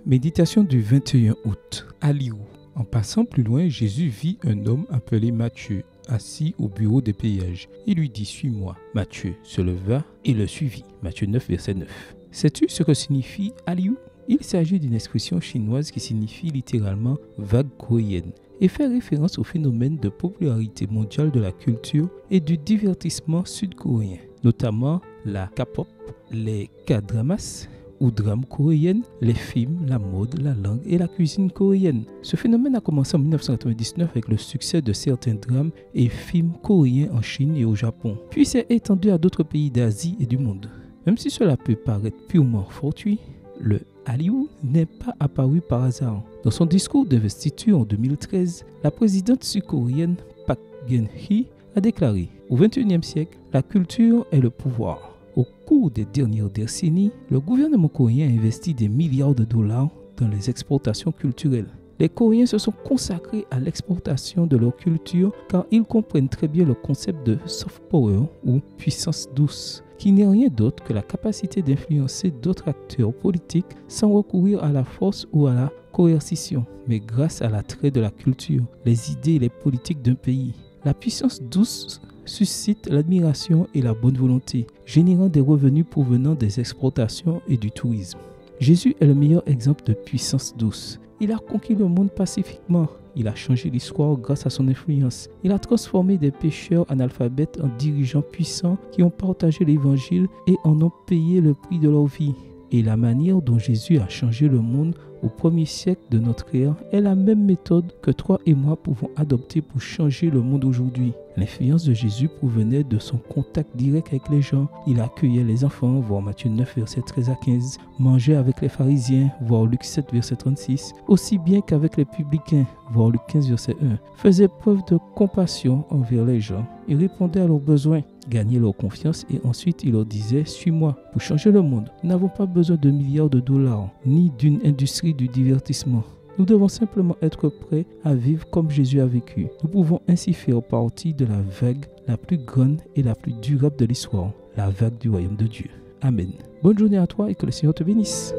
Méditation du 21 août. Aliou. En passant plus loin, Jésus vit un homme appelé Matthieu, assis au bureau des payages. Il lui dit « Suis-moi ». Matthieu se leva et le suivit. Matthieu 9, verset 9. Sais-tu ce que signifie Aliou ? Il s'agit d'une expression chinoise qui signifie littéralement « vague coréenne » et fait référence au phénomène de popularité mondiale de la culture et du divertissement sud-coréen, notamment la K-pop, les K-dramas ou drames coréennes, les films, la mode, la langue et la cuisine coréenne. Ce phénomène a commencé en 1999 avec le succès de certains drames et films coréens en Chine et au Japon, puis s'est étendu à d'autres pays d'Asie et du monde. Même si cela peut paraître purement fortuit, le Hallyu n'est pas apparu par hasard. Dans son discours d'investiture en 2013, la présidente sud-coréenne Park Geun-hye a déclaré « Au XXIe siècle, la culture est le pouvoir ». Au cours des dernières décennies, le gouvernement coréen a investi des milliards de dollars dans les exportations culturelles. Les Coréens se sont consacrés à l'exportation de leur culture car ils comprennent très bien le concept de soft power ou puissance douce, qui n'est rien d'autre que la capacité d'influencer d'autres acteurs politiques sans recourir à la force ou à la coercition, mais grâce à l'attrait de la culture, les idées et les politiques d'un pays. La puissance douce suscite l'admiration et la bonne volonté, générant des revenus provenant des exportations et du tourisme. Jésus est le meilleur exemple de puissance douce. Il a conquis le monde pacifiquement. Il a changé l'histoire grâce à son influence. Il a transformé des pécheurs analphabètes en dirigeants puissants qui ont partagé l'évangile et en ont payé le prix de leur vie. Et la manière dont Jésus a changé le monde au 1er siècle de notre ère est la même méthode que toi et moi pouvons adopter pour changer le monde aujourd'hui. L'influence de Jésus provenait de son contact direct avec les gens. Il accueillait les enfants, voir Matthieu 9, verset 13 à 15, mangeait avec les pharisiens, voir Luc 7, verset 36, aussi bien qu'avec les publicains, voir Luc 15, verset 1, faisait preuve de compassion envers les gens et répondait à leurs besoins, gagnait leur confiance et ensuite il leur disait « Suis-moi ». Pour changer le monde, nous n'avons pas besoin de milliards de dollars, ni d'une industrie du divertissement. Nous devons simplement être prêts à vivre comme Jésus a vécu. Nous pouvons ainsi faire partie de la vague la plus grande et la plus durable de l'histoire, la vague du royaume de Dieu. Amen. Bonne journée à toi et que le Seigneur te bénisse.